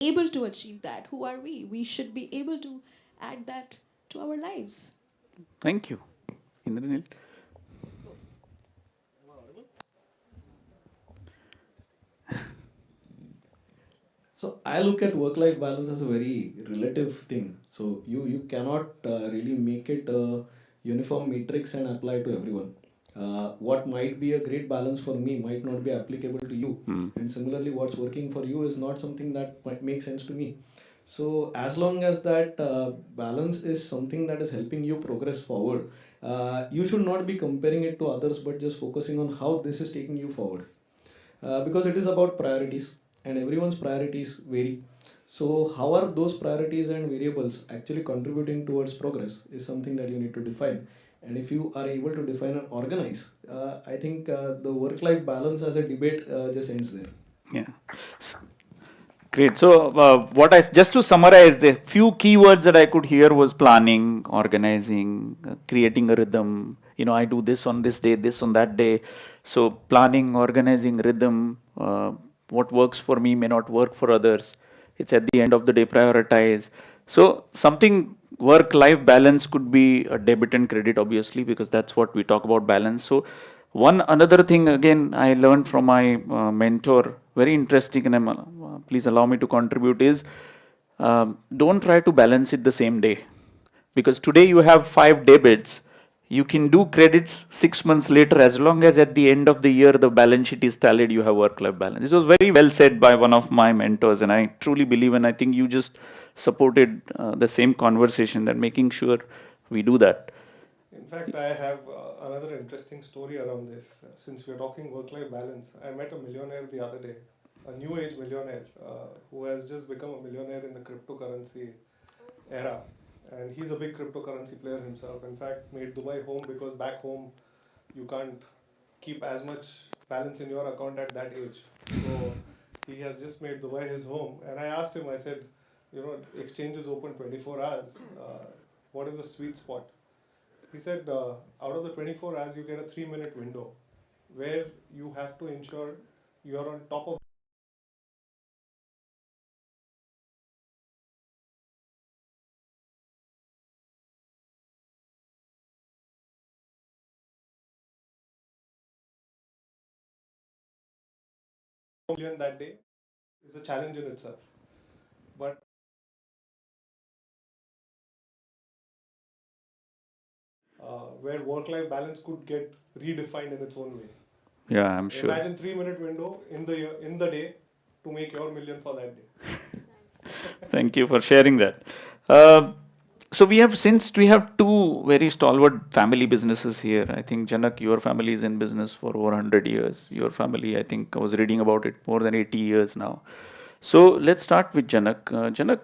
able to achieve that, who are we? We should be able to add that to our lives. Thank you. Indranil? So I look at work-life balance as a very relative thing. So you cannot really make it a uniform matrix and apply to everyone. What might be a great balance for me might not be applicable to you, Hmm. and similarly, what's working for you is not something that might make sense to me. So as long as that balance is something that is helping you progress forward, you should not be comparing it to others, but just focusing on how this is taking you forward, because it is about priorities and everyone's priorities vary. So, how are those priorities and variables actually contributing towards progress is something that you need to define. And if you are able to define and organize, I think the work life balance as a debate just ends there. Yeah. So, great. So, what I just to summarize, the few keywords that I could hear was planning, organizing, creating a rhythm. I do this on this day, this on that day. So, planning, organizing, rhythm. What works for me may not work for others. It's at the end of the day prioritize. So, something work-life balance could be a debit and credit, obviously, because that's what we talk about balance. So, one another thing again I learned from my mentor, very interesting, and please allow me to contribute, is don't try to balance it the same day. Because today you have 5 debits, you can do credits 6 months later as long as at the end of the year the balance sheet is tallied, you have work life balance. This was very well said by one of my mentors, and I truly believe, and I think you just supported the same conversation, that making sure we do that. In fact, I have another interesting story around this. Since we're talking work life balance, I met a millionaire the other day, a new age millionaire who has just become a millionaire in the cryptocurrency era. And he's a big cryptocurrency player himself. In fact, made Dubai home because back home you can't keep as much balance in your account at that age. So he has just made Dubai his home. And I asked him, I said, exchange is open 24 hours. What is the sweet spot? He said, out of the 24 hours, you get a 3-minute window where you have to ensure you're on top of the million that day is a challenge in itself. But where work-life balance could get redefined in its own way. Yeah, I'm sure. Imagine 3-minute window in the day to make your million for that day. Thank you for sharing that. Uh, so we have two very stalwart family businesses here. I think Janak, your family is in business for over 100 years. Your family, I think, I was reading about it, more than 80 years now. So let's start with Janak. Janak,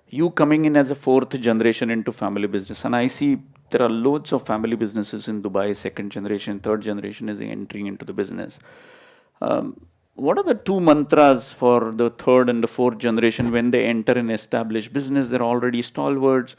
you coming in as a fourth generation into family business, and I see there are loads of family businesses in Dubai. Second generation, third generation is entering into the business. What are the two mantras for the third and the fourth generation when they enter an established business? They're already stalwarts.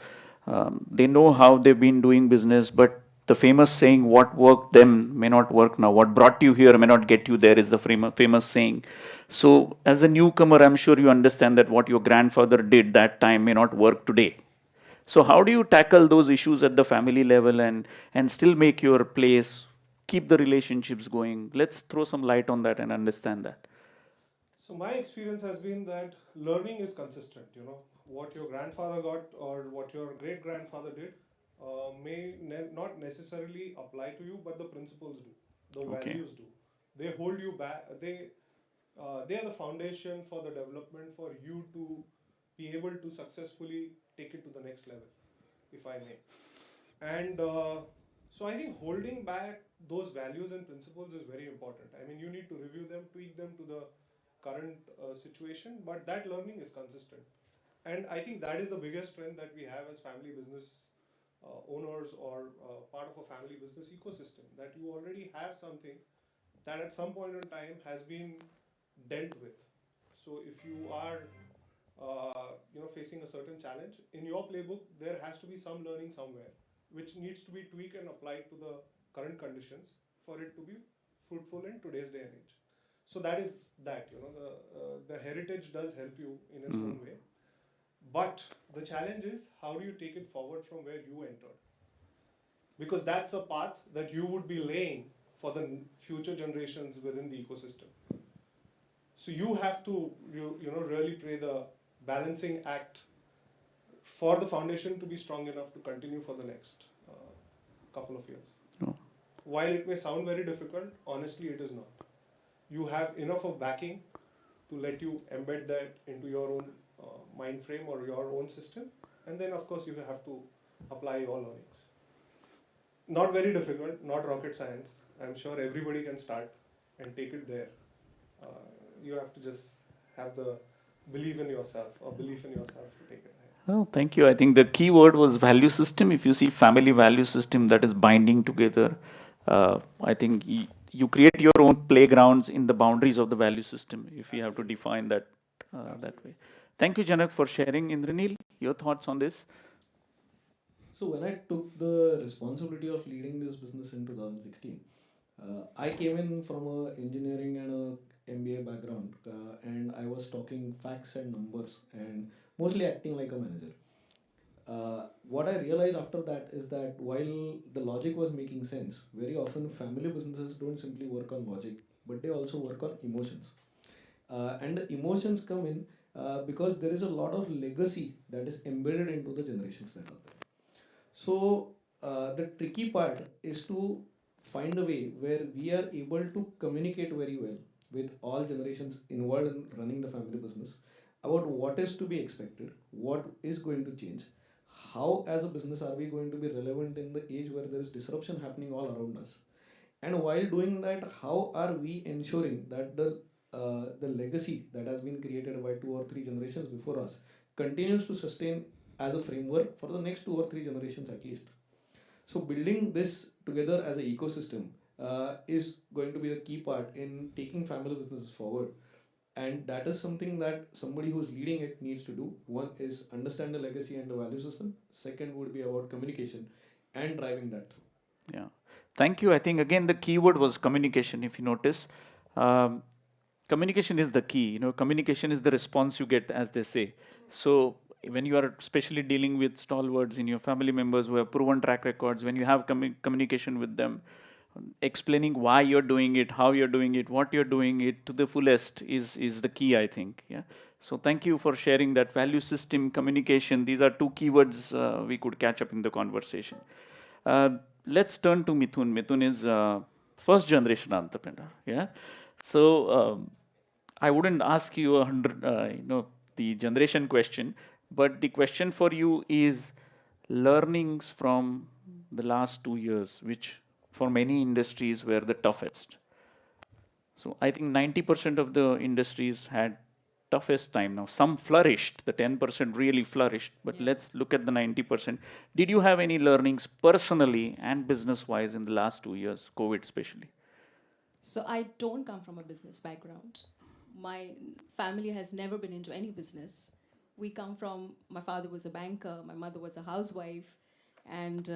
They know how they've been doing business, but the famous saying, what worked them may not work now. What brought you here may not get you there, is the famous saying. So, as a newcomer, I'm sure you understand that what your grandfather did that time may not work today. So how do you tackle those issues at the family level and still make your place, keep the relationships going? Let's throw some light on that and understand that. So my experience has been that learning is consistent. What your grandfather got or what your great grandfather did may not necessarily apply to you, but the principles do, the Okay. values do. They hold you back. They are the foundation for the development for you to be able to successfully take it to the next level, if I may. And so I think holding back those values and principles is very important. I mean, you need to review them, tweak them to the current situation, but that learning is consistent. And I think that is the biggest strength that we have as family business owners or part of a family business ecosystem, that you already have something that at some point in time has been dealt with. So if you are facing a certain challenge in your playbook, there has to be some learning somewhere which needs to be tweaked and applied to the current conditions for it to be fruitful in today's day and age. So that is that, the heritage does help you in its own way. But the challenge is, how do you take it forward from where you entered? Because that's a path that you would be laying for the future generations within the ecosystem. So you have to, really play the balancing act for the foundation to be strong enough to continue for the next couple of years. Oh. While it may sound very difficult, honestly, it is not. You have enough of backing to let you embed that into your own mind frame or your own system, and then of course you have to apply your learnings. Not very difficult, not rocket science. I'm sure everybody can start and take it there. Uh, you have to just have the belief in yourself to take it ahead. Oh, thank you. I think the key word was value system. If you see family value system that is binding together, I think you create your own playgrounds in the boundaries of the value system. If you have to define that that way. Thank you, Janak, for sharing. Indranil, your thoughts on this? So when I took the responsibility of leading this business in 2016, I came in from a engineering and a MBA background, and I was talking facts and numbers and mostly acting like a manager. What I realized after that is that while the logic was making sense, very often family businesses don't simply work on logic, but they also work on emotions. And the emotions come in because there is a lot of legacy that is embedded into the generations that are there. So the tricky part is to find a way where we are able to communicate very well with all generations involved in running the family business about what is to be expected, what is going to change, how as a business are we going to be relevant in the age where there is disruption happening all around us, and while doing that, how are we ensuring that the legacy that has been created by 2 or 3 generations before us continues to sustain as a framework for the next 2 or 3 generations at least. So building this together as an ecosystem is going to be the key part in taking family businesses forward. And that is something that somebody who's leading it needs to do. One is understand the legacy and the value system. Second would be about communication and driving that through. Yeah. Thank you. I think again the keyword was communication. If you notice, um, communication is the key. Communication is the response you get, as they say. So when you are especially dealing with stalwarts in your family members who have proven track records, when you have communication with them, explaining why you're doing it, how you're doing it, what you're doing it to the fullest is the key, I think. Yeah. So thank you for sharing that value system, communication. These are two keywords we could catch up in the conversation. Uh, let's turn to Mithun. Mithun is first generation entrepreneur. Yeah. So I wouldn't ask you the generation question, but the question for you is learnings from the last 2 years, which for many industries were the toughest. So I think 90% of the industries had toughest time. Now some flourished, the 10% really flourished, but Yeah. let's look at the 90%. Did you have any learnings personally and business wise in the last 2 years, COVID especially? So I don't come from a business background. My family has never been into any business. We come from, my father was a banker, my mother was a housewife, and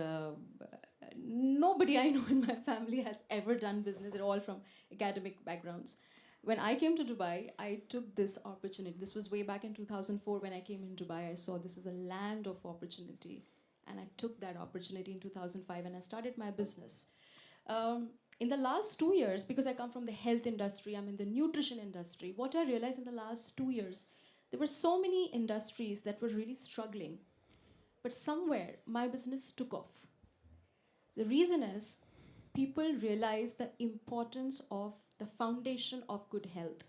nobody I know in my family has ever done business at all from academic backgrounds. When I came to Dubai, I took this opportunity. This was way back in 2004 when I came in Dubai. I saw this is a land of opportunity. And I took that opportunity in 2005 and I started my business. In the last 2 years, because I come from the health industry, I'm in the nutrition industry, what I realized in the last 2 years, there were so many industries that were really struggling. But somewhere, my business took off. The reason is people realize the importance of the foundation of good health,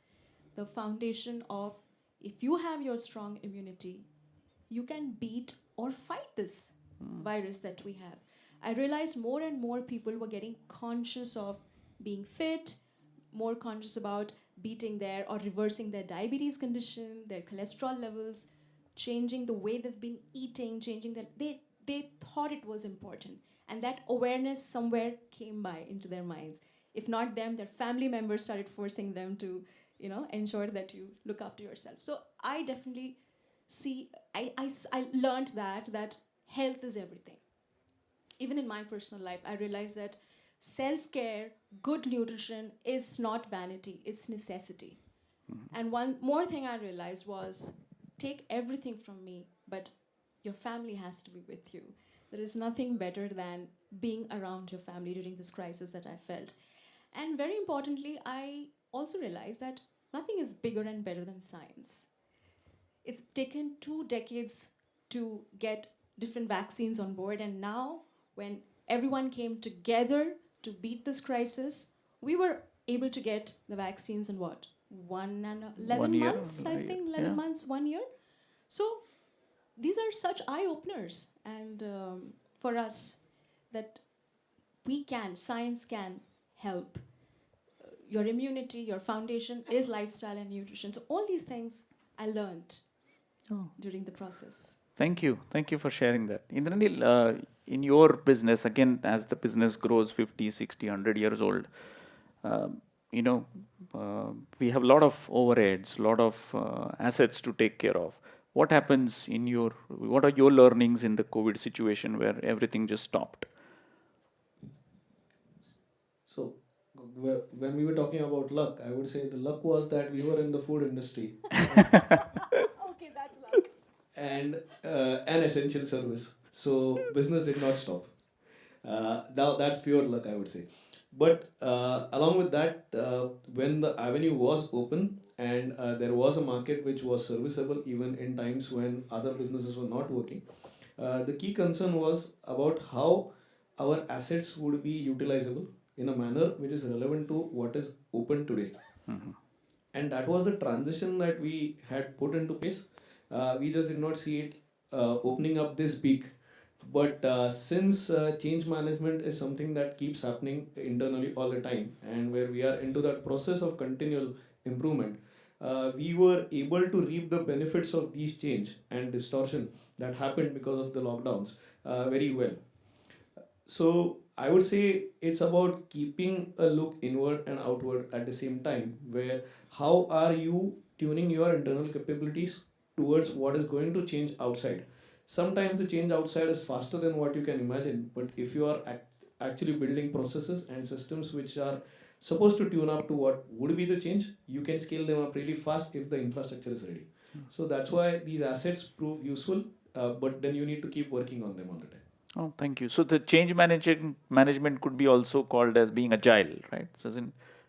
the foundation of if you have your strong immunity, you can beat or fight this virus that we have. I realized more and more people were getting conscious of being fit, more conscious about beating their or reversing their diabetes condition, their cholesterol levels, changing the way they've been eating, changing that they thought it was important. And that awareness somewhere came by into their minds. If not them, their family members started forcing them to, ensure that you look after yourself. So I definitely see, I learned that health is everything. Even in my personal life, I realized that self-care, good nutrition is not vanity, it's necessity. And one more thing I realized was, take everything from me, but your family has to be with you. There is nothing better than being around your family during this crisis that I felt. And very importantly, I also realized that nothing is bigger and better than science. It's taken 2 decades to get different vaccines on board, and now, when everyone came together to beat this crisis, we were able to get the vaccines in what? 1 11 year, months, I think, 11 yeah. months, 1 year. So these are such eye openers, and for us, that science can help. Your immunity, your foundation is lifestyle and nutrition. So all these things I learned during the process. Thank you. Thank you for sharing that. Indranil, in your business, again, as the business grows 50, 60, 100 years old, you know, we have a lot of overheads, a lot of assets to take care of. What happens what are your learnings in the COVID situation where everything just stopped? So, when we were talking about luck, I would say the luck was that we were in the food industry Okay, that's luck. and an essential service. So, business did not stop. Now that's pure luck, I would say. But along with that, when the avenue was open and there was a market which was serviceable even in times when other businesses were not working, the key concern was about how our assets would be utilizable in a manner which is relevant to what is open today. And that was the transition that we had put into place. We just did not see it opening up this big. But since change management is something that keeps happening internally all the time, and where we are into that process of continual improvement, we were able to reap the benefits of these change and distortion that happened because of the lockdowns very well. So I would say it's about keeping a look inward and outward at the same time, where how are you tuning your internal capabilities towards what is going to change outside. Sometimes the change outside is faster than what you can imagine, but if you are actually building processes and systems which are supposed to tune up to what would be the change, you can scale them up really fast if the infrastructure is ready. So that's why these assets prove useful, but then you need to keep working on them all the time. Oh, thank you. So the change management could be also called as being agile, right? So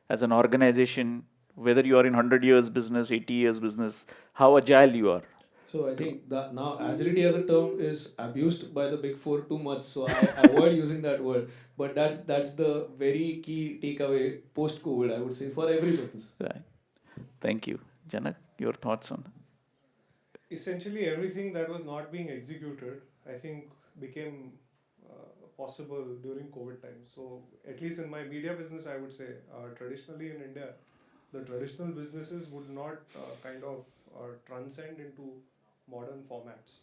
as an organization, whether you are in 100 years business, 80 years business, how agile you are. So I think that now agility as a term is abused by the big four too much. So I avoid using that word. But that's the very key takeaway post COVID, I would say, for every business. Right. Thank you. Janak, your thoughts on? Essentially, everything that was not being executed, I think, became possible during COVID times. So, at least in my media business, I would say, traditionally in India, the traditional businesses would not kind of transcend into modern formats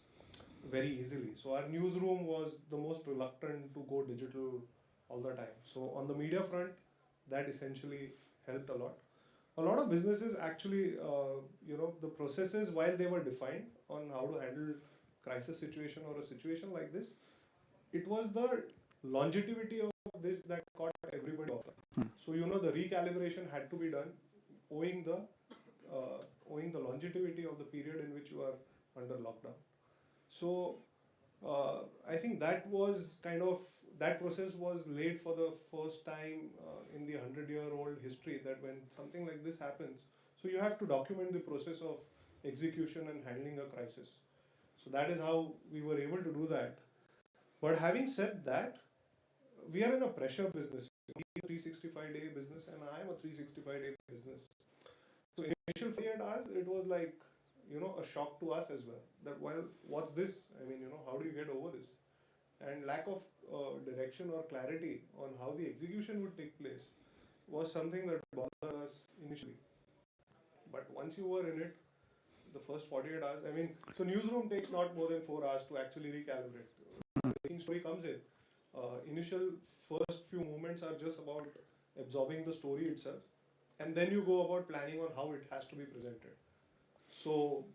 very easily. So, our newsroom was the most reluctant to go digital all the time. So, on the media front, that essentially helped a lot. A lot of businesses actually, the processes, while they were defined on how to handle crisis situation or a situation like this, it was the longevity of this that caught everybody off. So the recalibration had to be done, owing the longevity of the period in which you are under lockdown. So I think that process was laid for the first time in the 100-year-old history, that when something like this happens, so you have to document the process of execution and handling a crisis. So that is how we were able to do that. But having said that, we are in a pressure business. He's a 365-day business and I am a 365-day business. So initial period as it was like, a shock to us as well. That, well, what's this? I mean, how do you get over this? And lack of direction or clarity on how the execution would take place was something that bothered us initially. But once you were in it, the first 48 hours, I mean, so newsroom takes not more than 4 hours to actually recalibrate. The breaking story comes in. Initial first few moments are just about absorbing the story itself, and then you go about planning on how it has to be presented. So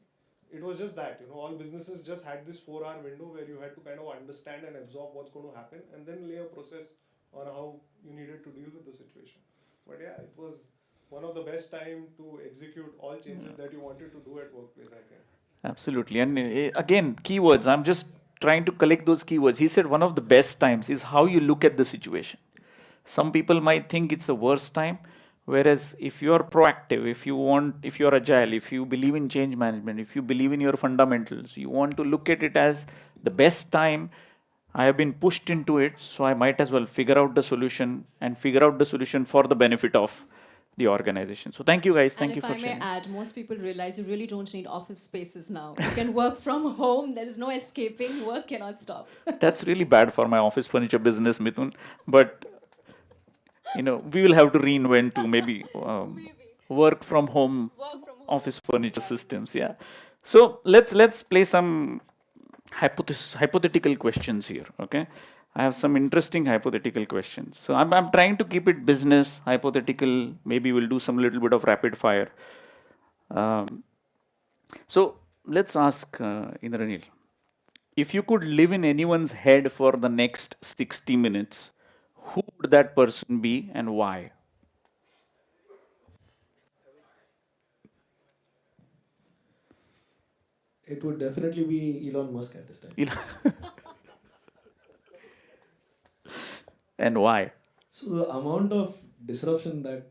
it was just that, all businesses just had this 4-hour window where you had to kind of understand and absorb what's going to happen and then lay a process on how you needed to deal with the situation. But yeah, it was one of the best time to execute all changes that you wanted to do at workplace, I think. Absolutely. And again, keywords. I'm just trying to collect those keywords. He said one of the best times is how you look at the situation. Some people might think it's the worst time, whereas if you're proactive, if you're agile, if you believe in change management, if you believe in your fundamentals, you want to look at it as the best time. I have been pushed into it, so I might as well figure out the solution and figure out the solution for the benefit of the organization. So thank you guys. And Thank you if for I may sharing. add, most people realize you really don't need office spaces now. You can work from home, there is no escaping, work cannot stop. That's really bad for my office furniture business, Mithun. But we will have to reinvent to maybe work from home Work from home. office furniture systems. Yeah. So let's play some hypothetical questions here. Okay. I have some interesting hypothetical questions. So I'm trying to keep it business hypothetical. Maybe we'll do some little bit of rapid fire. Um, so let's ask Indranil, if you could live in anyone's head for the next 60 minutes, who would that person be and why? It would definitely be Elon Musk at this time. And why? So the amount of disruption that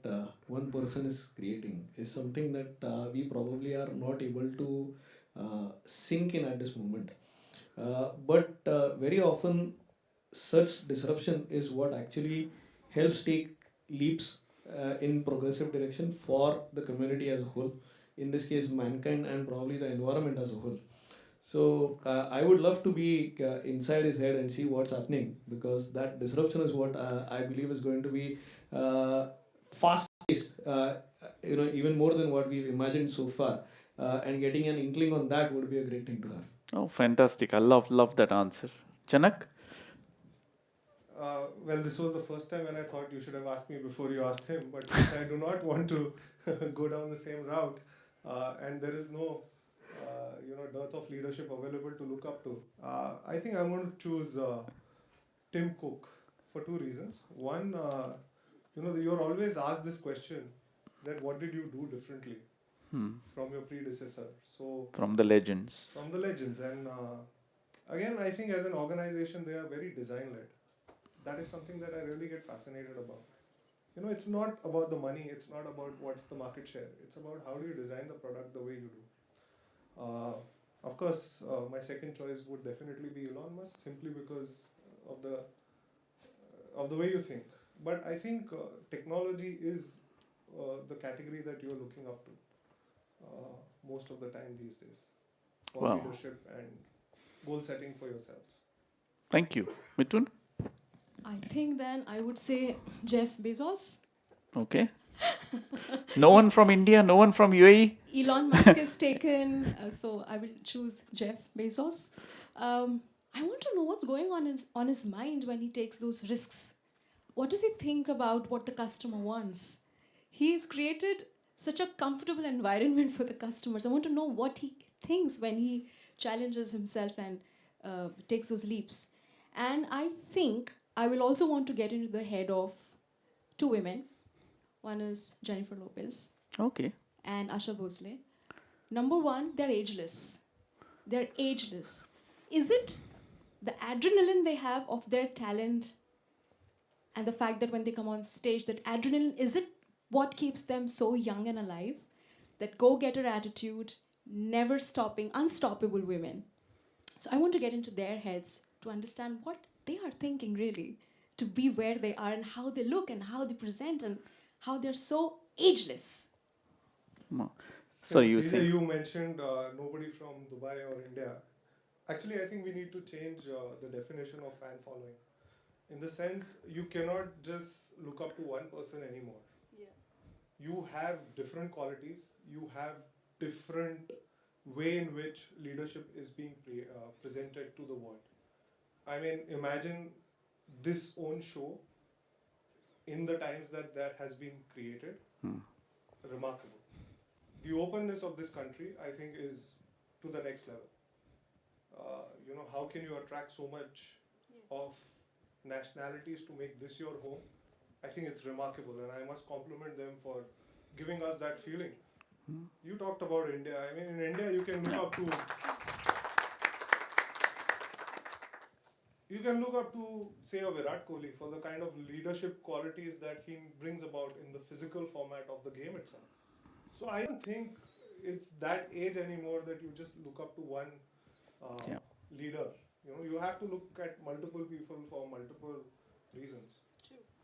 one person is creating is something that we probably are not able to sink in at this moment. But very often, such disruption is what actually helps take leaps in progressive direction for the community as a whole. In this case, mankind and probably the environment as a whole. So I would love to be inside his head and see what's happening, because that disruption is what I believe is going to be fast paced. Even more than what we've imagined so far. And getting an inkling on that would be a great thing to have. Oh, fantastic. I love that answer. Chanak? Well, this was the first time when I thought you should have asked me before you asked him, but since I do not want to go down the same route, and there is no, dearth of leadership available to look up to, I think I'm going to choose Tim Cook for two reasons. One, you're always asked this question, that what did you do differently from your predecessor? So From the legends. from the legends, and again, I think as an organization, they are very design led. That is something that I really get fascinated about. It's not about the money, it's not about what's the market share, it's about how do you design the product the way you do. Of course, my second choice would definitely be Elon Musk, simply because of the way you think. But I think technology is the category that you're looking up to most of the time these days for Wow. leadership and goal setting for yourselves. Thank you. Mithun? I think then I would say Jeff Bezos. Okay. No one from India, no one from UAE? Elon Musk is taken, so I will choose Jeff Bezos. I want to know what's going on his mind when he takes those risks. What does he think about what the customer wants? He's created such a comfortable environment for the customers. I want to know what he thinks when he challenges himself and takes those leaps. And I think I will also want to get into the head of two women. One is Jennifer Lopez Okay. and Asha Bhosle. Number one, they're ageless. They're ageless. Is it the adrenaline they have of their talent and the fact that when they come on stage, that adrenaline, is it what keeps them so young and alive? That go-getter attitude, never stopping, unstoppable women. So I want to get into their heads to understand what they are thinking really, to be where they are and how they look and how they present and how they're so ageless. So Since you CJ, say. you mentioned nobody from Dubai or India. Actually, I think we need to change the definition of fan following. In the sense, you cannot just look up to one person anymore. You have different qualities. You have different way in which leadership is being presented to the world. I mean, imagine this own show in the times that has been created. Remarkable. The openness of this country, I think, is to the next level. How can you attract so much of nationalities to make this your home, I think it's remarkable, and I must compliment them for giving us that feeling. You talked about India. I mean, in India, you can look up to say a Virat Kohli for the kind of leadership qualities that he brings about in the physical format of the game itself. So I don't think it's that age anymore that you just look up to one uh, Yeah. leader. You have to look at multiple people for multiple reasons.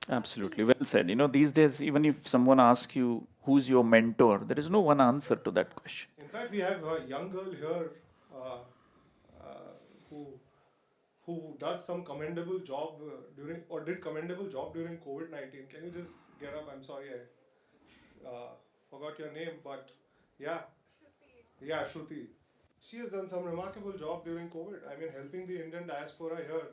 Absolutely, well said. These days, even if someone asks you who's your mentor, there is no one answer to that question. In fact, we have a young girl here uh, uh, who who does some commendable job during or did commendable job during COVID-19. Can you just get up? I'm sorry, I forgot your name, but yeah, yeah, Shruti. She has done some remarkable job during COVID. I mean, helping the Indian diaspora here,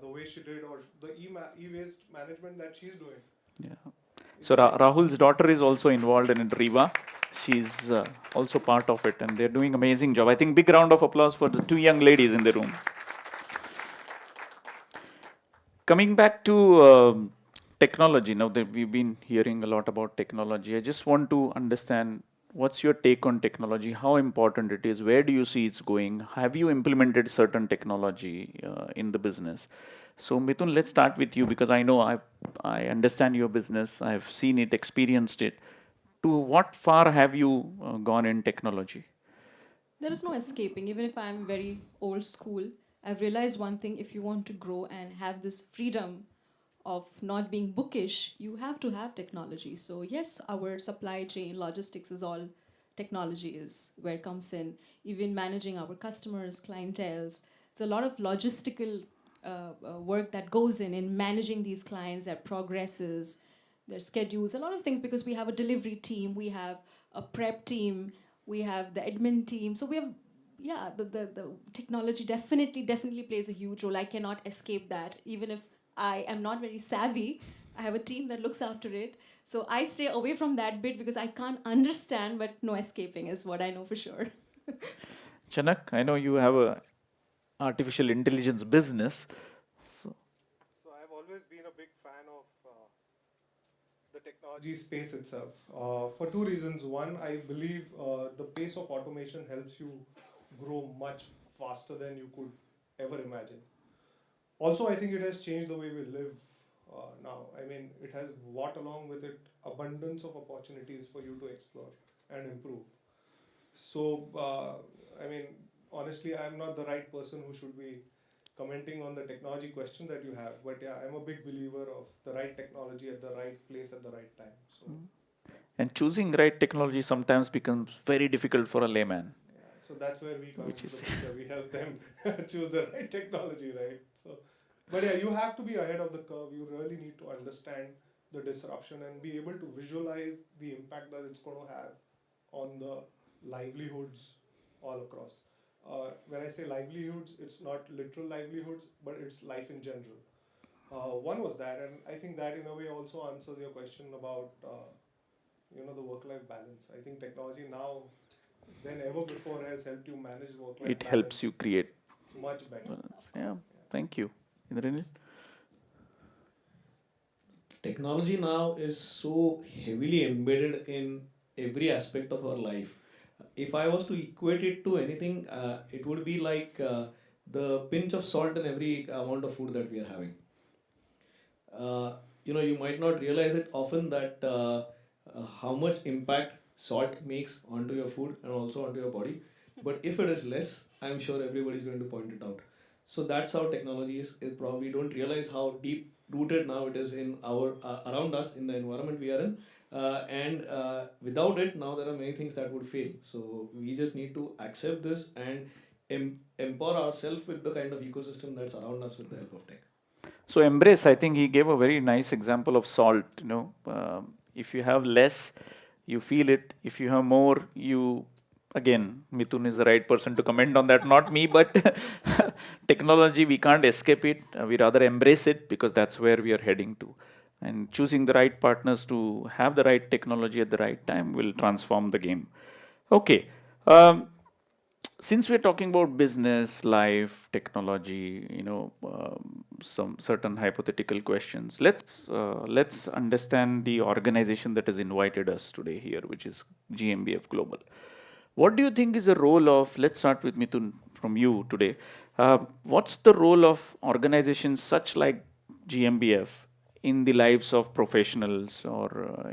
the way she did, or the e-waste management that she's doing. Yeah. It's So amazing. Rahul's daughter is also involved in it, Riva. She's also part of it, and they're doing amazing job. I think big round of applause for the two young ladies in the room. Coming back to technology, now that we've been hearing a lot about technology, I just want to understand what's your take on technology, how important it is, where do you see it's going, have you implemented certain technology in the business? So Mithun, let's start with you because I know I understand your business, I've seen it, experienced it. To what far have you gone in technology? There is no escaping, even if I'm very old school. I've realized one thing: if you want to grow and have this freedom of not being bookish, you have to have technology. So, yes, our supply chain, logistics is all technology, is where it comes in. Even managing our customers, clientels. It's a lot of logistical work that goes in managing these clients, their progresses, their schedules, a lot of things, because we have a delivery team, we have a prep team, we have the admin team. So we have, yeah, the technology definitely plays a huge role. I cannot escape that. Even if I am not very savvy, I have a team that looks after it. So I stay away from that bit because I can't understand, but no escaping is what I know for sure. Chanak, I know you have a artificial intelligence business. So So I've always been a big fan of the technology space itself for two reasons. One, I believe the pace of automation helps you grow much faster than you could ever imagine. Also, I think it has changed the way we live now. I mean, it has brought along with it abundance of opportunities for you to explore and improve. So, I mean, honestly, I'm not the right person who should be commenting on the technology question that you have. But yeah, I'm a big believer of the right technology at the right place at the right time. So, and choosing right technology sometimes becomes very difficult for a layman, yeah, so that's where we come which into the is picture. We help them choose the right technology, right? So, but yeah, you have to be ahead of the curve. You really need to understand the disruption and be able to visualize the impact that it's going to have on the livelihoods all across. When I say livelihoods, it's not literal livelihoods, but it's life in general. One was that, and I think that in a way also answers your question about the work-life balance. I think technology now than ever before has helped you manage work-life it helps balance you create. much better. Yeah, thank you. Indranil? Technology now is so heavily embedded in every aspect of our life. If I was to equate it to anything, it would be like the pinch of salt in every amount of food that we are having. You might not realize it often that how much impact salt makes onto your food and also onto your body. But if it is less, I'm sure everybody's going to point it out. So that's how technology is. It probably don't realize how deep rooted now it is in our around us in the environment we are in. And without it, now there are many things that would fail. So we just need to accept this and empower ourselves with the kind of ecosystem that's around us with the help of tech. So embrace. I think he gave a very nice example of salt. If you have less, you feel it. If you have more, you again. Mithun is the right person to comment on that, not me. But technology, we can't escape it. We rather embrace it because that's where we are heading to. And choosing the right partners to have the right technology at the right time will transform the game. Okay. Um, since we're talking about business, life, technology, some certain hypothetical questions, let's understand the organization that has invited us today here, which is GmbF Global. What do you think is the role of? Let's start with Mithun from you today. What's the role of organizations such like GmbF in the lives of professionals or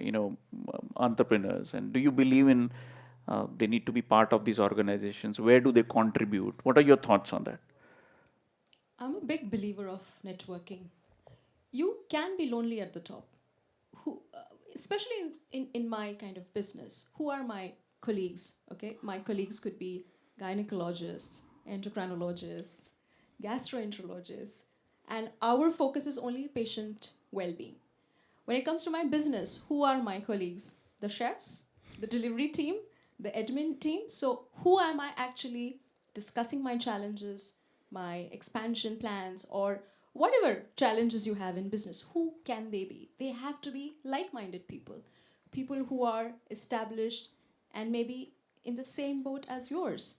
entrepreneurs? And do you believe in they need to be part of these organizations? Where do they contribute? What are your thoughts on that? I'm a big believer of networking. You can be lonely at the top. Who, especially in my kind of business, who are my colleagues? Okay, my colleagues could be gynecologists, endocrinologists, gastroenterologists, and our focus is only patient well-being. When it comes to my business, who are my colleagues? The chefs, the delivery team, the admin team. So, who am I actually discussing my challenges, my expansion plans, or whatever challenges you have in business? Who can they be? They have to be like minded people, people who are established and maybe in the same boat as yours.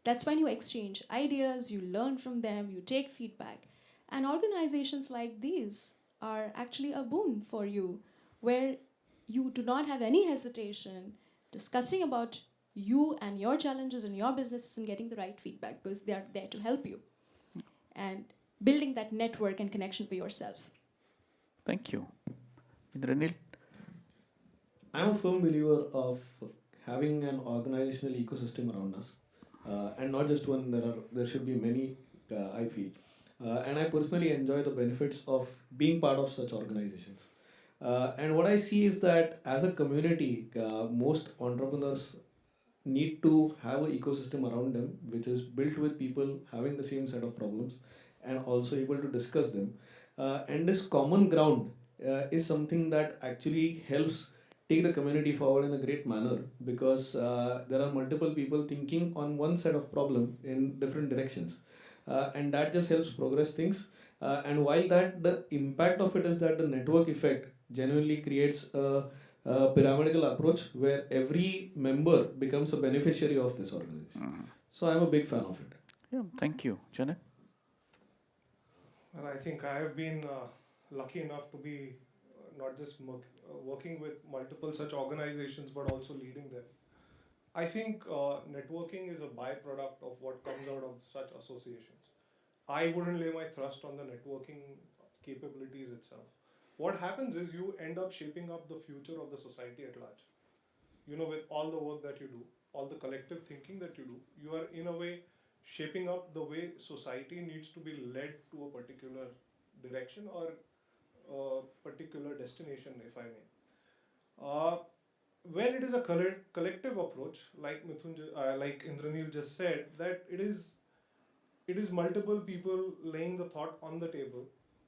That's when you exchange ideas, you learn from them, you take feedback. And organizations like these are actually a boon for you, where you do not have any hesitation discussing about you and your challenges in your businesses and getting the right feedback because they are there to help you and building that network and connection for yourself. Thank you. Indranil? I'm a firm believer of having an organizational ecosystem around us, and not just one. There should be many. I feel, and I personally enjoy the benefits of being part of such organizations. And what I see is that as a community, most entrepreneurs need to have an ecosystem around them which is built with people having the same set of problems and also able to discuss them. And this common ground is something that actually helps take the community forward in a great manner, because there are multiple people thinking on one set of problem in different directions, and that just helps progress things. And while that the impact of it is that the network effect genuinely creates a pyramidal approach where every member becomes a beneficiary of this organization. So I'm a big fan of it. Yeah, thank you. Janet? Well, I think I have been lucky enough to be not just working with multiple such organizations but also leading them. I think networking is a byproduct of what comes out of such associations. I wouldn't lay my thrust on the networking capabilities itself. What happens is you end up shaping up the future of the society at large. With all the work that you do, all the collective thinking that you do, you are in a way shaping up the way society needs to be led to a particular direction or a particular destination, if I may. Uh, when it is a collective approach, like like Indranil just said, that it is multiple people laying the thought on the table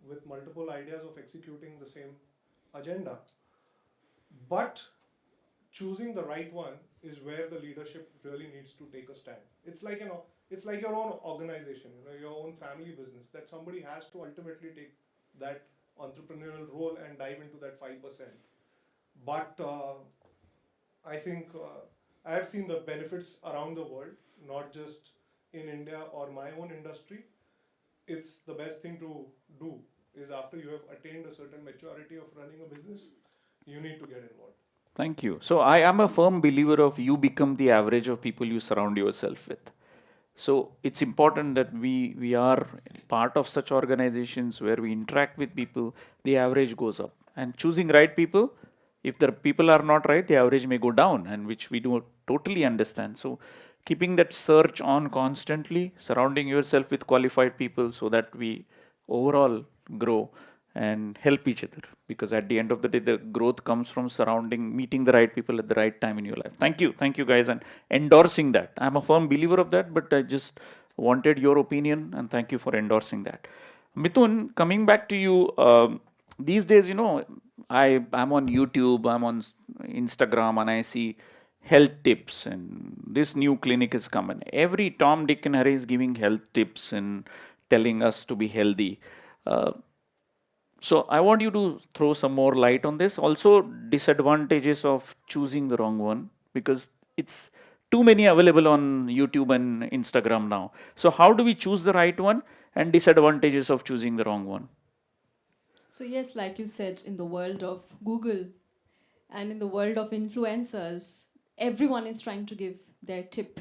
with multiple ideas of executing the same agenda. But choosing the right one is where the leadership really needs to take a stand. It's like your own organization, your own family business, that somebody has to ultimately take that entrepreneurial role and dive into that 5%. But I think I have seen the benefits around the world, not just in India or my own industry. It's the best thing to do is after you have attained a certain maturity of running a business, you need to get involved. Thank you. So I am a firm believer of you become the average of people you surround yourself with. So it's important that we are part of such organizations where we interact with people, the average goes up. And choosing right people, if the people are not right, the average may go down, and which we do totally understand. So keeping that search on constantly, surrounding yourself with qualified people so that we overall grow and help each other, because at the end of the day the growth comes from surrounding, meeting the right people at the right time in your life. Thank you guys, and endorsing that. I'm a firm believer of that, but I just wanted your opinion, and thank you for endorsing that. Mithun, coming back to you, these days, I'm on YouTube, I'm on Instagram, and I see health tips, and this new clinic is coming. Every Tom, Dick, and Harry is giving health tips and telling us to be healthy. Uh, so I want you to throw some more light on this. Also, disadvantages of choosing the wrong one, because it's too many available on YouTube and Instagram now. So how do we choose the right one, and disadvantages of choosing the wrong one? So, yes, like you said, in the world of Google and in the world of influencers, everyone is trying to give their tip.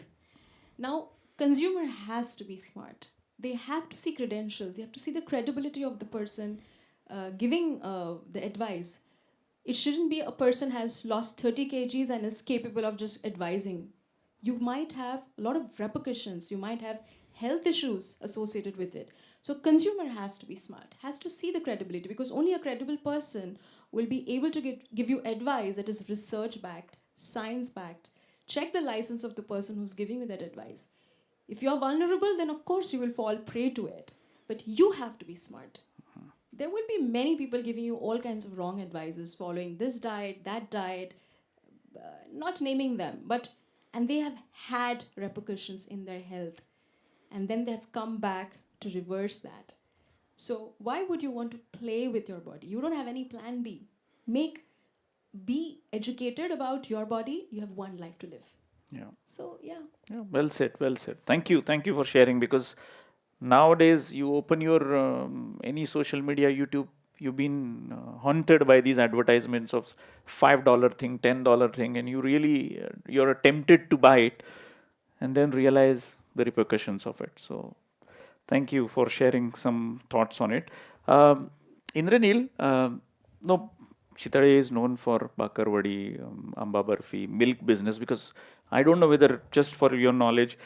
Now, consumer has to be smart. They have to see credentials. They have to see the credibility of the person giving the advice. It shouldn't be a person has lost 30 kgs and is capable of just advising. You might have a lot of repercussions. You might have health issues associated with it. So consumer has to be smart, has to see the credibility, because only a credible person will be able to give you advice that is research backed, science backed. Check the license of the person who's giving you that advice. If you're vulnerable, then of course you will fall prey to it. But you have to be smart. There will be many people giving you all kinds of wrong advices, following this diet, that diet, not naming them, but and they have had repercussions in their health, and then they have come back to reverse that. So why would you want to play with your body? You don't have any plan B. Be educated about your body. You have one life to live. Yeah. So yeah. Yeah, well said, well said. Thank you for sharing, because nowadays you open your any social media, YouTube, you've been haunted by these advertisements of $5 thing, $10 thing, and you really you're tempted to buy it, and then realize the repercussions of it. So, thank you for sharing some thoughts on it. Indranil, no, Chitare is known for Bakarwadi, Amba Barfi, milk business, because I don't know whether, just for your knowledge,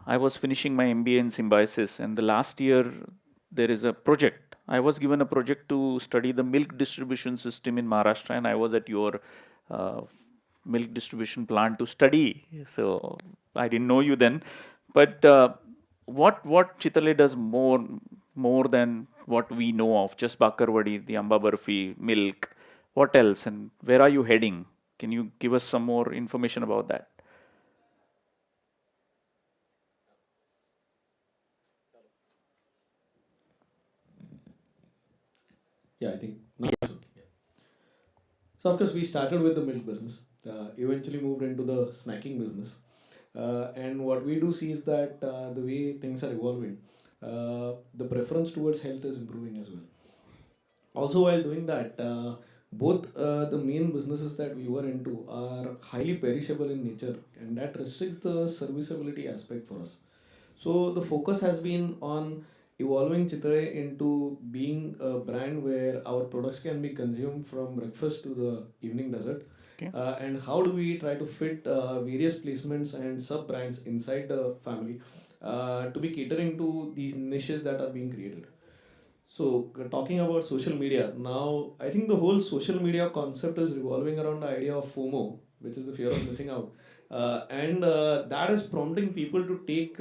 I was finishing my MBA in symbiosis, and the last year there is a project. I was given a project to study the milk distribution system in Maharashtra, and I was at your uh, milk distribution plant to study. So I didn't know you then, but what Chitale does more than what we know of, just Bakarwadi, the Amba Barfi, milk. What else, and where are you heading? Can you give us some more information about that? Yeah, I think now it's okay. Yeah. So of course we started with the milk business. Eventually moved into the snacking business. And what we do see is that the way things are evolving, the preference towards health is improving as well. Also, while doing that, both the main businesses that we were into are highly perishable in nature, and that restricts the serviceability aspect for us. So the focus has been on evolving Chitare into being a brand where our products can be consumed from breakfast to the evening dessert. Okay. And how do we try to fit various placements and sub brands inside the family to be catering to these niches that are being created? So, talking about social media, now I think the whole social media concept is revolving around the idea of FOMO, which is the fear of missing out. And that is prompting people to take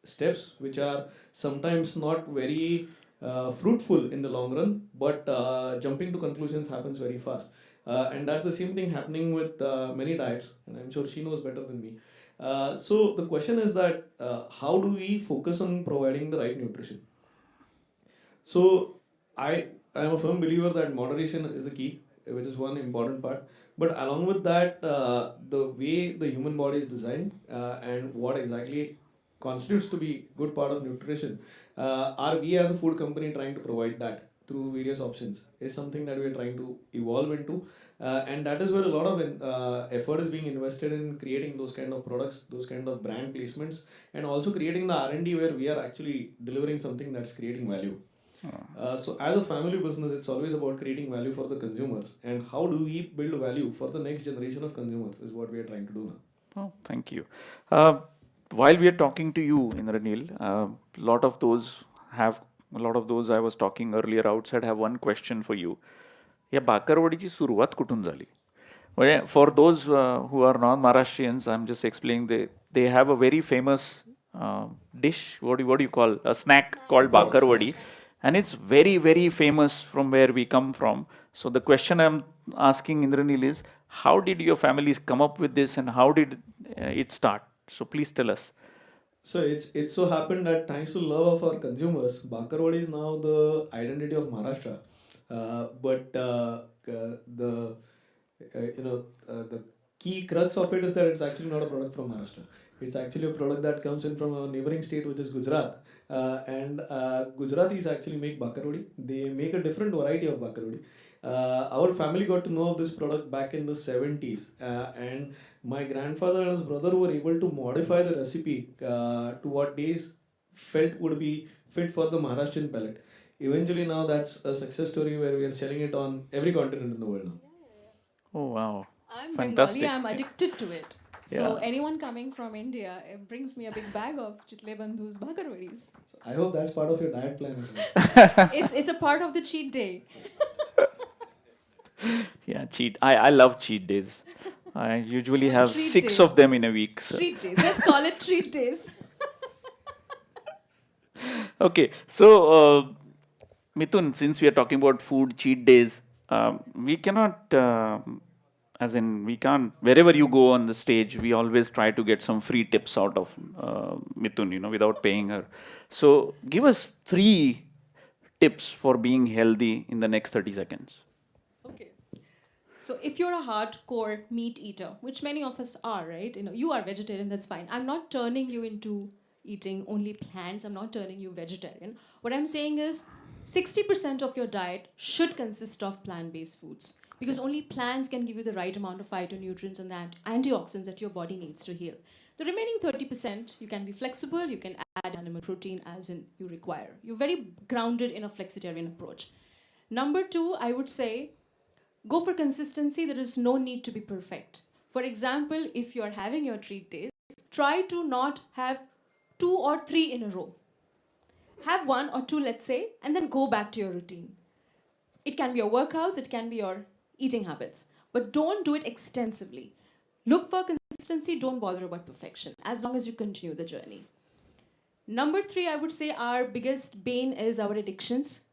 steps which are sometimes not very fruitful in the long run, but jumping to conclusions happens very fast. And that's the same thing happening with many diets, and I'm sure she knows better than me. So, the question is that how do we focus on providing the right nutrition? So I am a firm believer that moderation is the key, which is one important part. But along with that, the way the human body is designed and what exactly constitutes to be good part of nutrition, are we as a food company trying to provide that through various options is something that we are trying to evolve into. And that is where a lot of effort is being invested in creating those kind of products, those kind of brand placements, and also creating the R&D where we are actually delivering something that's creating value. So as a family business, it's always about creating value for the consumers, and how do we build value for the next generation of consumers is what we are trying to do now. Oh, thank you. Uh, while we are talking to you, Indranil, a lot of those I was talking earlier outside have one question for you. या बाकरवडीची सुरुवात कुठून झाली? म्हणजे for those who are non-Maharashtrians, I'm just explaining they have a very famous dish. What do you call a snack called bakarwadi, and it's very famous from where we come from. So the question I'm asking Indranil is, how did your families come up with this, and how did it start? So please tell us. So it's so happened that thanks to love of our consumers, Bakarwadi is now the identity of Maharashtra. But the the key crux of it is that it's actually not a product from Maharashtra. It's actually a product that comes in from a neighboring state, which is Gujarat. And Gujaratis actually make bakarodi. They make a different variety of bakarodi. Our family got to know of this product back in the 70s, and my grandfather and his brother were able to modify the recipe to what they felt would be fit for the Maharashtrian palate. Eventually, now that's a success story where we are selling it on every continent in the world now. Oh, wow. I'm Bengali, Fantastic. I'm addicted to it. So Yeah. anyone coming from India, it brings me a big bag of Chitle Bandhu's bakarodis. So I hope that's part of your diet plan as well. It's a part of the cheat day. Yeah, I love cheat days. I usually Oh, have treat 6 of days. them in a week. So. Treat days. Let's call it treat days. Okay, so Mithun, since we are talking about food cheat days, we cannot, as in, we can't, wherever you go on the stage, we always try to get some free tips out of Mithun, without paying her. So give us 3 tips for being healthy in the next 30 seconds. Okay. So if you're a hardcore meat eater, which many of us are, right? You are vegetarian, that's fine. I'm not turning you into eating only plants. I'm not turning you vegetarian. What I'm saying is 60% of your diet should consist of plant-based foods because only plants can give you the right amount of phytonutrients and that antioxidants that your body needs to heal. The remaining 30%, you can be flexible, you can add animal protein as in you require. You're very grounded in a flexitarian approach. Number 2, I would say go for consistency. There is no need to be perfect. For example, if you are having your treat days, try to not have 2 or 3 in a row. Have 1 or 2, let's say, and then go back to your routine. It can be your workouts, it can be your eating habits, but don't do it extensively. Look for consistency, don't bother about perfection, as long as you continue the journey. Number 3, I would say our biggest bane is our addictions.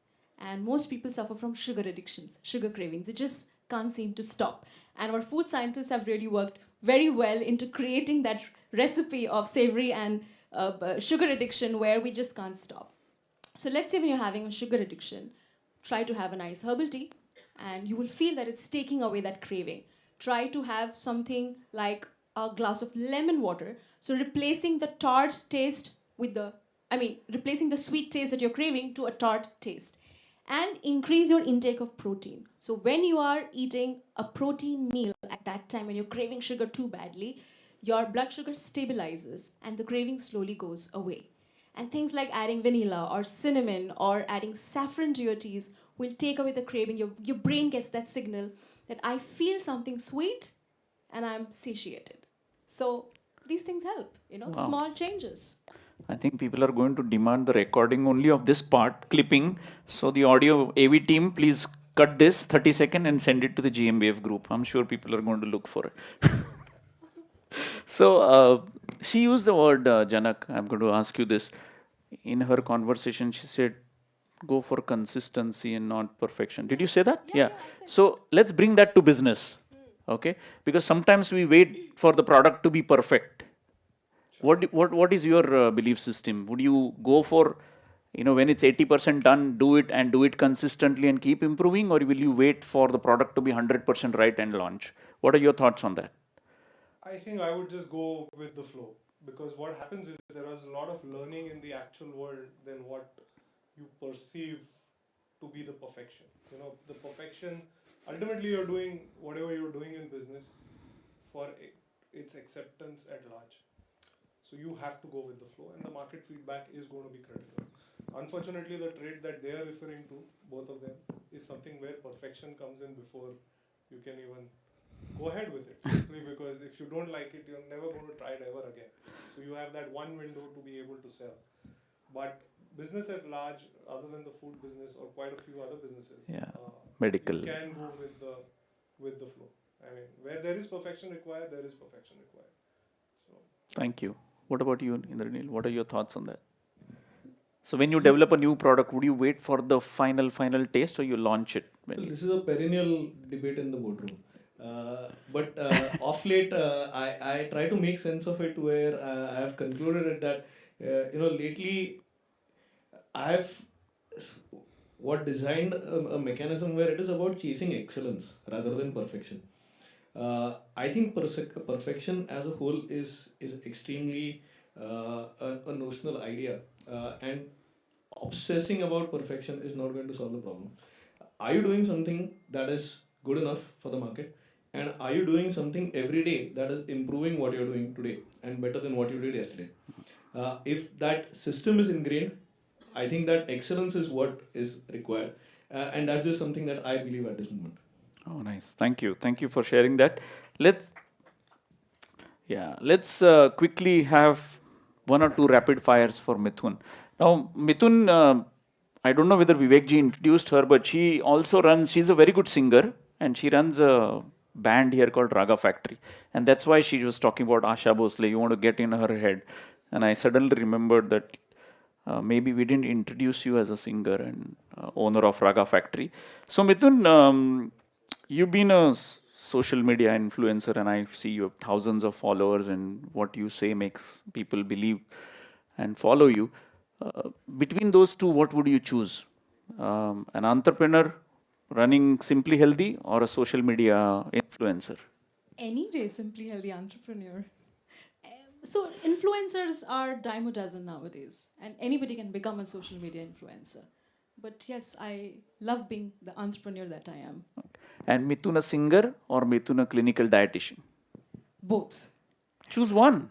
And most people suffer from sugar addictions, sugar cravings. They just can't seem to stop. And our food scientists have really worked very well into creating that recipe of savory and sugar addiction where we just can't stop. So let's say when you're having a sugar addiction, try to have a nice herbal tea and you will feel that it's taking away that craving. Try to have something like a glass of lemon water. So replacing the tart taste with replacing the sweet taste that you're craving to a tart taste. And increase your intake of protein. So when you are eating a protein meal at that time when you're craving sugar too badly, your blood sugar stabilizes and the craving slowly goes away. And things like adding vanilla or cinnamon or adding saffron to your teas will take away the craving. Your brain gets that signal that I feel something sweet and I'm satiated. So these things help, Wow. small changes. I think people are going to demand the recording only of this part, clipping. So the audio AV team, please cut this 30 seconds and send it to the GMBF group. I'm sure people are going to look for it. So she used the word Janak. I'm going to ask you this. In her conversation, she said, "Go for consistency and not perfection." Did you say that? Yeah, I said So let's bring that to business, okay? Because sometimes we wait for the product to be perfect. What is your belief system? Would you go for, when it's 80% done, do it and do it consistently and keep improving, or will you wait for the product to be 100% right and launch? What are your thoughts on that? I think I would just go with the flow because what happens is there is a lot of learning in the actual world than what you perceive to be the perfection. The perfection, ultimately you're doing whatever you're doing in business for its acceptance at large. So you have to go with the flow, and the market feedback is going to be critical. Unfortunately, the trait that they are referring to, both of them, is something where perfection comes in before you can even go ahead with it. Simply because if you don't like it, you're never going to try it ever again. So you have that one window to be able to sell. But business at large, other than the food business or quite a few other businesses, Medical. you can go with the flow. I mean, where there is perfection required, there is perfection required. So. Thank you. What about you, Indranil? What are your thoughts on that? So when you develop a new product, would you wait for the final taste or you launch it? Well, this is a perennial debate in the boardroom. But off late, I try to make sense of it where I have concluded it that, lately I've designed a mechanism where it is about chasing excellence rather than perfection. I think perfection as a whole is extremely a notional idea, and obsessing about perfection is not going to solve the problem. Are you doing something that is good enough for the market? And are you doing something every day that is improving what you're doing today and better than what you did yesterday? If that system is ingrained, I think that excellence is what is required. And that's just something that I believe at this moment. Oh, nice. Thank you. Thank you for sharing that. Let's let's quickly have one or two rapid fires for Mithun. Now, Mithun, I don't know whether Vivekji introduced her, but she also runs. She's a very good singer, and she runs a band here called Raga Factory, and that's why she was talking about Asha Bhosle. You want to get in her head, and I suddenly remembered that maybe we didn't introduce you as a singer and owner of Raga Factory. So, Mithun, you've been a social media influencer, and I see you have thousands of followers, and what you say makes people believe and follow you. Between those two, what would you choose? An entrepreneur running Simply Healthy or a social media influencer? Any day, simply healthy entrepreneur. So influencers are dime a dozen nowadays, and anybody can become a social media influencer. But yes, I love being the entrepreneur that I am. And Mithun a singer or Mithun a clinical dietitian? Both. Choose one.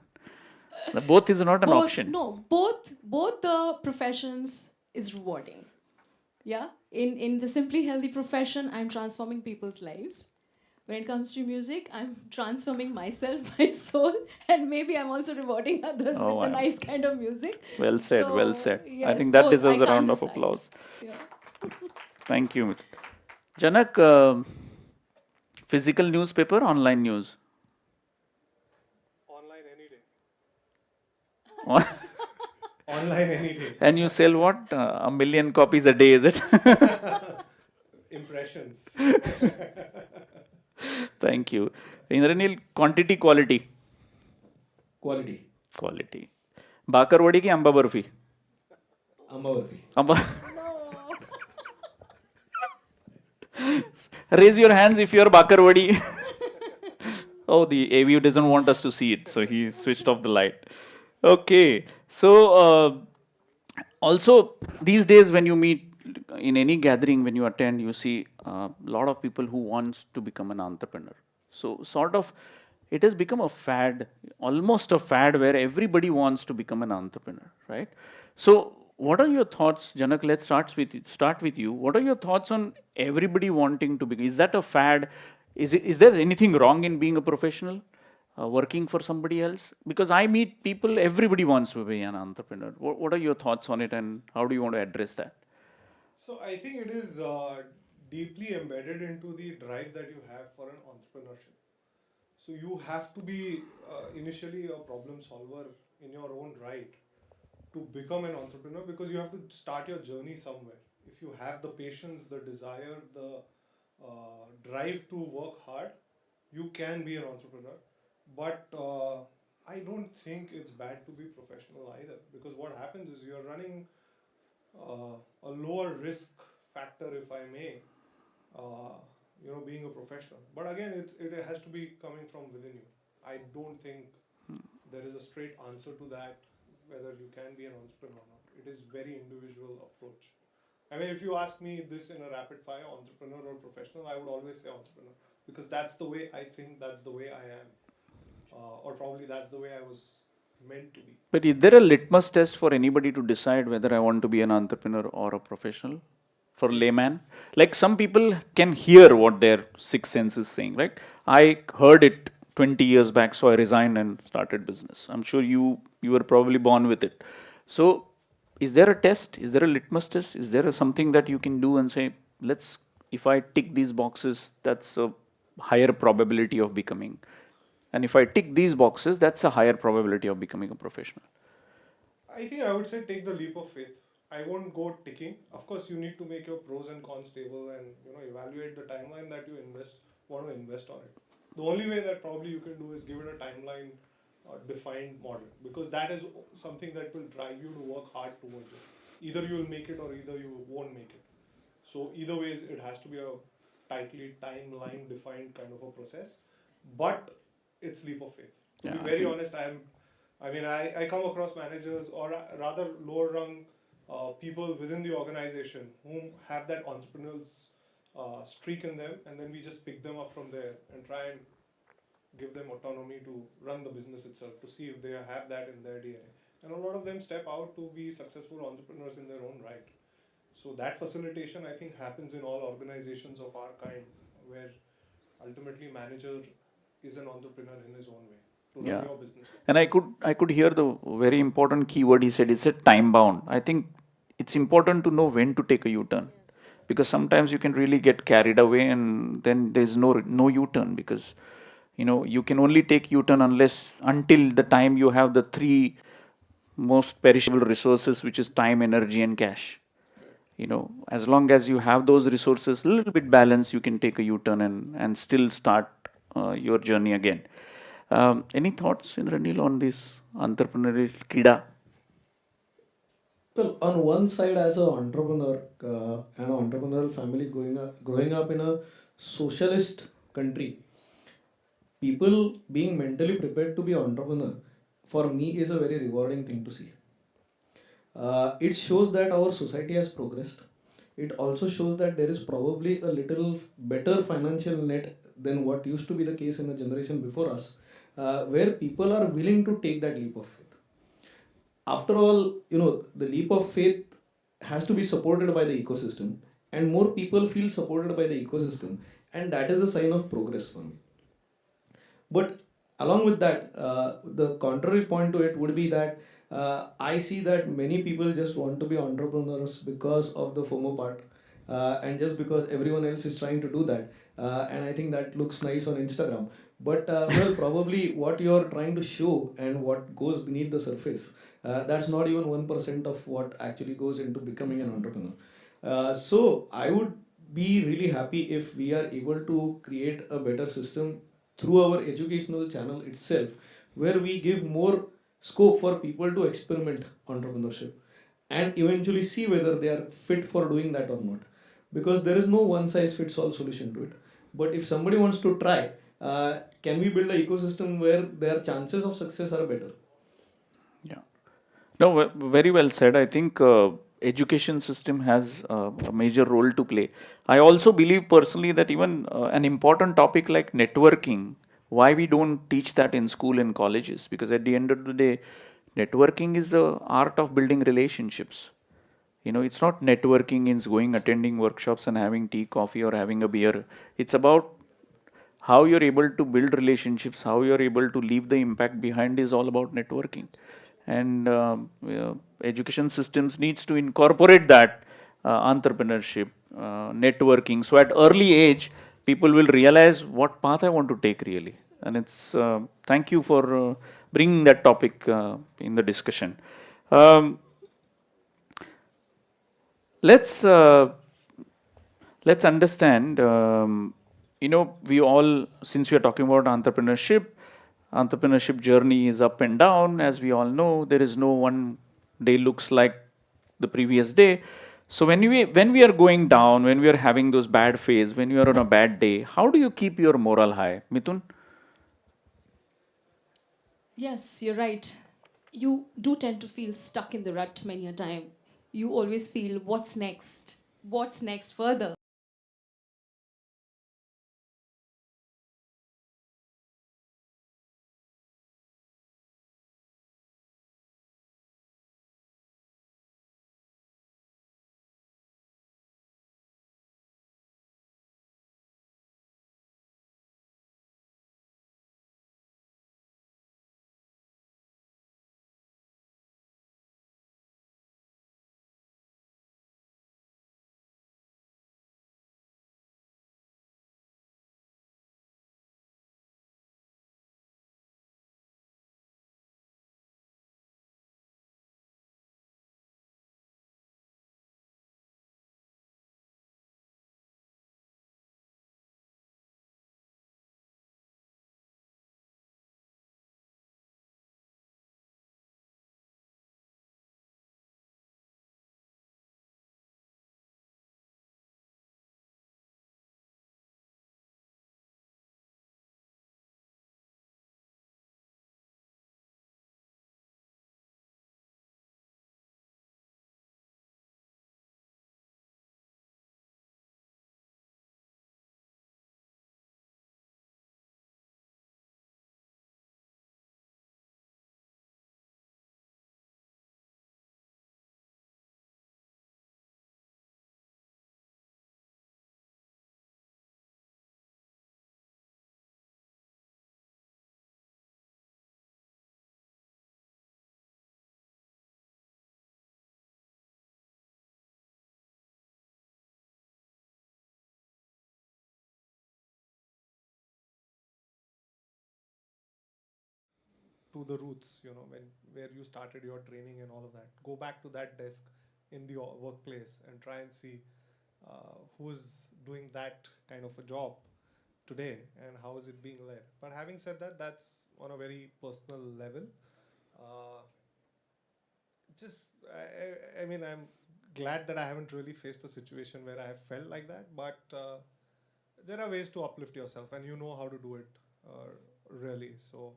Both is not an Both. option. No, both the professions is rewarding. Yeah. In the simply healthy profession, I'm transforming people's lives. When it comes to music, I'm transforming myself, my soul, and maybe I'm also rewarding others Oh, with a wow. nice kind of music. Well said, well So said. I yes, think that both. deserves I a can't round of decide. applause. Yeah. Thank you. Janak, physical newspaper, online news? Online any day. And Online any day. you sell what? A million copies a day, is it? Impressions. Thank you. Indranil, quantity, quality? Quality. Quality. Bakarwadi ki amba barfi? Amba Barfi. Amba. No. Raise your hands if you're Bakarwadi. Oh, the AV doesn't want us to see it, so he switched off the light. Okay, so also these days when you meet in any gathering, when you attend, you see a lot of people who wants to become an entrepreneur. So sort of, it has become a fad, almost a fad where everybody wants to become an entrepreneur, right? So what are your thoughts, Janak? Let's start with you. What are your thoughts on everybody wanting to become? Is that a fad? Is there anything wrong in being a professional, working for somebody else? Because I meet people, everybody wants to be an entrepreneur. What are your thoughts on it, and how do you want to address that? So I think it is deeply embedded into the drive that you have for an entrepreneurship. So you have to be initially a problem solver in your own right to become an entrepreneur, because you have to start your journey somewhere. If you have the patience, the desire, the drive to work hard, you can be an entrepreneur. But I don't think it's bad to be professional either, because what happens is you're running a lower risk factor, if I may, being a professional. But again, it has to be coming from within you. I don't think there is a straight answer to that, whether you can be an entrepreneur or not. It is very individual approach. I mean, if you ask me this in a rapid fire, entrepreneur or professional, I would always say entrepreneur, because that's the way I think, that's the way I am, or probably that's the way I was meant to be. But is there a litmus test for anybody to decide whether I want to be an entrepreneur or a professional? For layman, like some people can hear what their sixth sense is saying, right? I heard it 20 years back, so I resigned and started business. I'm sure you were probably born with it. So, is there a test? Is there a litmus test? Is there something that you can do and say, let's, if I tick these boxes, that's a higher probability of becoming, and if I tick these boxes, that's a higher probability of becoming a professional. I think I would say take the leap of faith. I won't go ticking. Of course, you need to make your pros and cons table and evaluate the timeline that you want to invest on it. The only way that probably you can do is give it a timeline defined model, because that is something that will drive you to work hard towards it. Either you will make it or either you won't make it. So either ways, it has to be a tightly timeline defined kind of a process. but it's leap of faith. To Yeah, be I very think. honest, I come across managers or rather lower rung people within the organization whom have that entrepreneurial streak in them, and then we just pick them up from there and try and give them autonomy to run the business itself, to see if they have that in their DNA. And a lot of them step out to be successful entrepreneurs in their own right. So that facilitation, I think, happens in all organizations of our kind, where ultimately manager is an entrepreneur in his own way to run Yeah. your business. And I could hear the very important keyword he said. He said time bound. I think it's important to know when to take a U-turn, because sometimes you can really get carried away, and then there's no U-turn, because you can only take U-turn until the time you have the three most perishable resources, which is time, energy, and cash. Correct. As long as you have those resources a little bit balanced, you can take a U-turn and still start your journey again. Any thoughts, Indranil, on this entrepreneurial kida? Well, on one side, as an entrepreneur and an entrepreneurial family growing up in a socialist country, people being mentally prepared to be entrepreneur for me is a very rewarding thing to see. It shows that our society has progressed. It also shows that there is probably a little better financial net than what used to be the case in the generation before us, where people are willing to take that leap of faith. After all, the leap of faith has to be supported by the ecosystem, and more people feel supported by the ecosystem, and that is a sign of progress for me. But along with that, the contrary point to it would be that I see that many people just want to be entrepreneurs because of the FOMO part, and just because everyone else is trying to do that. And I think that looks nice on Instagram. But well, probably what you're trying to show and what goes beneath the surface, that's not even 1% of what actually goes into becoming an entrepreneur. So I would be really happy if we are able to create a better system through our educational channel itself, where we give more scope for people to experiment entrepreneurship and eventually see whether they are fit for doing that or not, because there is no one size fits all solution to it. But if somebody wants to try, can we build an ecosystem where their chances of success are better? Yeah. No, very well said. I think education system has a major role to play. I also believe personally that even an important topic like networking, why we don't teach that in school and colleges, because at the end of the day, networking is the art of building relationships. It's not networking is going attending workshops and having tea, coffee, or having a beer. It's about how you're able to build relationships, how you're able to leave the impact behind is all about networking. And education systems needs to incorporate that entrepreneurship, networking. So at early age, people will realize what path I want to take really. And it's thank you for bringing that topic in the discussion. Um, let's let's understand. We all, since we are talking about entrepreneurship journey is up and down, as we all know. There is no one day looks like the previous day. So when we are going down, when we are having those bad phase, when you are on a bad day, how do you keep your morale high, Mithun? Yes, you're right. You do tend to feel stuck in the rut many a time. You always feel, what's next? What's next further? to the roots, you know, when where you started your training and all of that. Go back to that desk in the workplace and try and see who's doing that kind of a job today and how is it being led. But having said that, that's on a very personal level. Uh, just I mean, I'm glad that I haven't really faced a situation where I have felt like that, but there are ways to uplift yourself and you know how to do it, really. So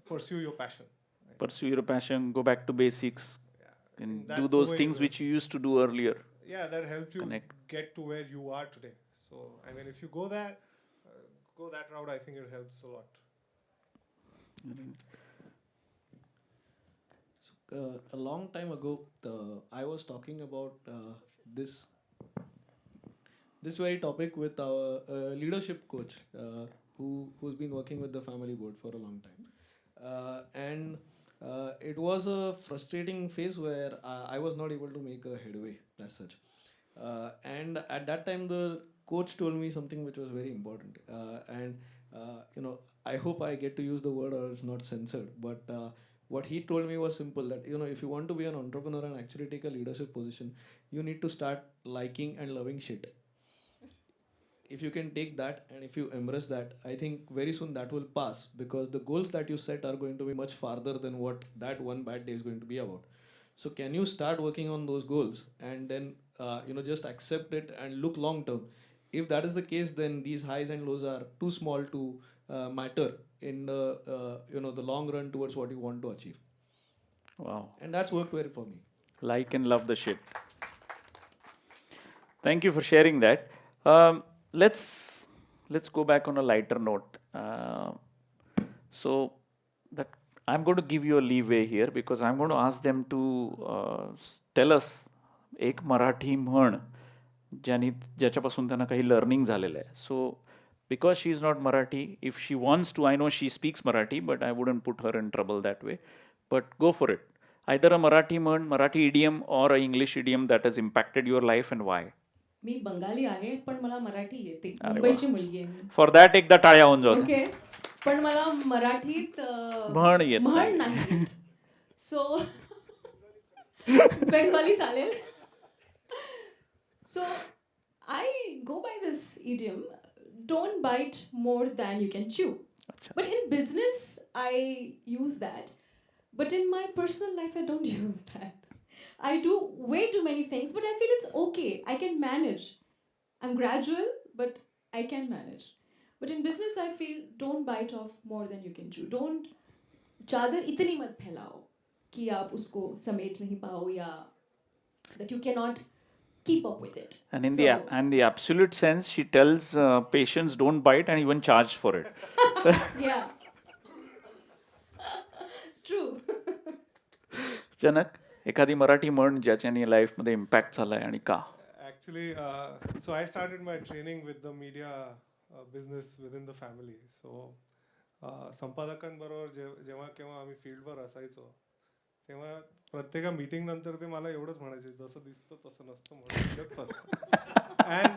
pursue your passion. I think. Pursue your passion, go back to basics, Yeah, I think and do that's the those way to things do it. which you used to do earlier. Yeah, that helped you Connect. get to where you are today. So I mean, if you go that route, I think it helps a lot. So, a long time ago, I was talking about this this very topic with our leadership coach, who's been working with the family board for a long time, and it was a frustrating phase where I was not able to make a headway as such. And at that time, the coach told me something which was very important, and I hope I get to use the word or it's not censored, but. What he told me was simple, that if you want to be an entrepreneur and actually take a leadership position, you need to start liking and loving shit. If you can take that and if you embrace that, I think very soon that will pass, because the goals that you set are going to be much farther than what that one bad day is going to be about. So can you start working on those goals and then just accept it and look long term? If that is the case, then these highs and lows are too small to matter in the the long run towards what you want to achieve. Wow. And that's worked well for me. Like and love the shit. Thank you for sharing that. Um, let's go back on a lighter note. So that I'm going to give you a leeway here, because I'm going to ask them to tell us एक मराठी म्हण ज्याच्यापासून त्यांना काही learning झालेलं आहे. So because she is not Marathi, if she wants to, I know she speaks Marathi, but I wouldn't put her in trouble that way. But go for it. Either a Marathi म्हण, Marathi idiom, or a English idiom that has impacted your life, and why? मी बंगाली आहे पण मला मराठी येते. अरे मुंबईची वा. मुलगी आहे मी. फॉर दॅट एकदा टाळ्या होऊन जाऊ. ओके. पण मला मराठीत म्हण येत म्हण नाही. नाही. सो बेंगाली चालेल. So I go by this idiom, don't bite more than you can chew. अच्छा. But in business, I use that. But in my personal life, I don't use that. I do way too many things, but I feel it's okay. I can manage. I'm gradual, but I can manage. But in business, I feel don't bite off more than you can chew. Don't चादर इतनी मत फैलाओ कि आप उसको समेट नहीं पाओ, या that you cannot keep up with it. And in So- the absolute sense, she tells patients don't bite and even charge for it. So, Yeah. True. जनक, एखादी मराठी म्हण ज्याच्याने लाईफमध्ये इम्पॅक्ट झालाय आणि का? Actually, so I started my training with the media business within the family. So संपादकांबरोबर जेव्हा केव्हा आम्ही फील्डवर असायचो, तेव्हा प्रत्येक मीटिंग नंतर ते मला एवढंच म्हणायचे, जसं दिसतं तसं नसतं म्हणून जग फसतं. And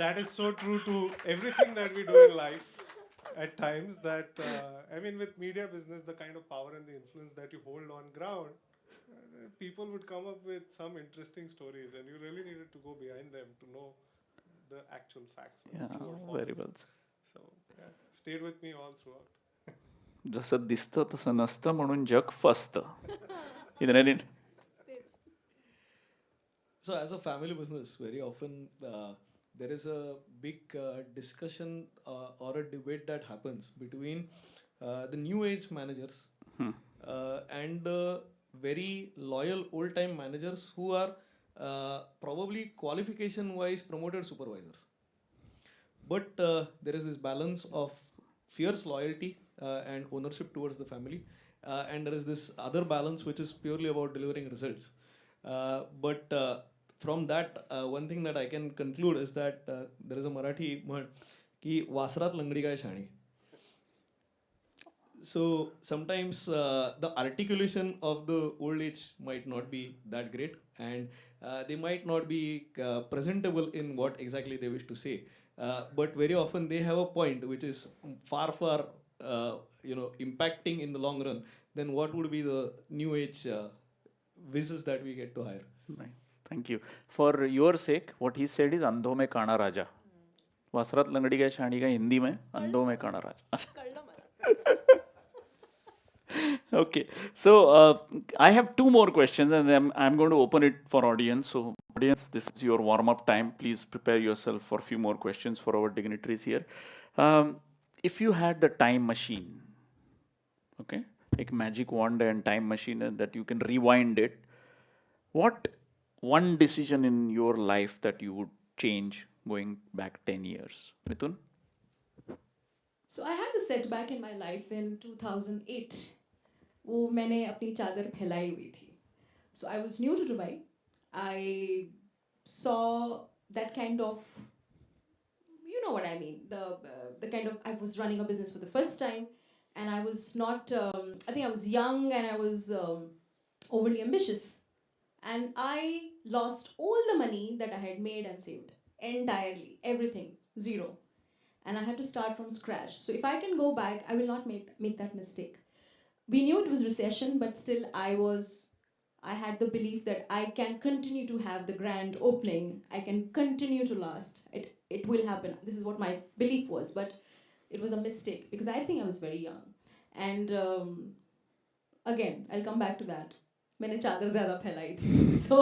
that is so true to everything that we do in life at times, that I mean, with media business, the kind of power and the influence that you hold on ground, people would come up with some interesting stories, and you really needed to go behind them to know the actual facts. Yeah, true or false. very well. So yeah, stayed with me all throughout. जसं दिसतं तसं नसतं म्हणून जग फसतं. Isn't it? So, as a family business, very often there is a big discussion or a debate that happens between the new age managers and the very loyal old time managers who are probably qualification wise promoted supervisors. But there is this balance of fierce loyalty and ownership towards the family. And there is this other balance which is purely about delivering results. But from that, one thing that I can conclude is that there is a Marathi म्हण की वासरात लंगडी काय शाणी. So sometimes the articulation of the old age might not be that great, and they might not be presentable in what exactly they wish to say. But very often they have a point which is far impacting in the long run, then what would be the new age visits that we get to hire? Right. Thank you. For your sake, what he said is अंधों में काना राजा. वसरत लंगड़ी का शानी का हिंदी में अंधों में काना राजा. Okay, so I have two more questions, and then I'm going to open it for audience. So, audience, this is your warm-up time. Please prepare yourself for a few more questions for our dignitaries here. If you had the time machine, okay, like magic wand and time machine, and that you can rewind it, what one decision in your life that you would change going back 10 years? Mithun? So I had a setback in my life in 2008. वो मैंने अपनी चादर फैलाई हुई थी. So I was new to Dubai. I saw that kind of, you know what I mean, the kind of, I was running a business for the first time, and I was not, I think I was young, and I was overly ambitious. And I lost all the money that I had made and saved. Entirely. Everything. Zero. And I had to start from scratch. So if I can go back, I will not make that mistake. We knew it was recession, but still I had the belief that I can continue to have the grand opening. I can continue to last. It will happen. This is what my belief was, but it was a mistake because I think I was very young. And again, I'll come back to that. मैंने चादर ज़्यादा फैलाई थी. So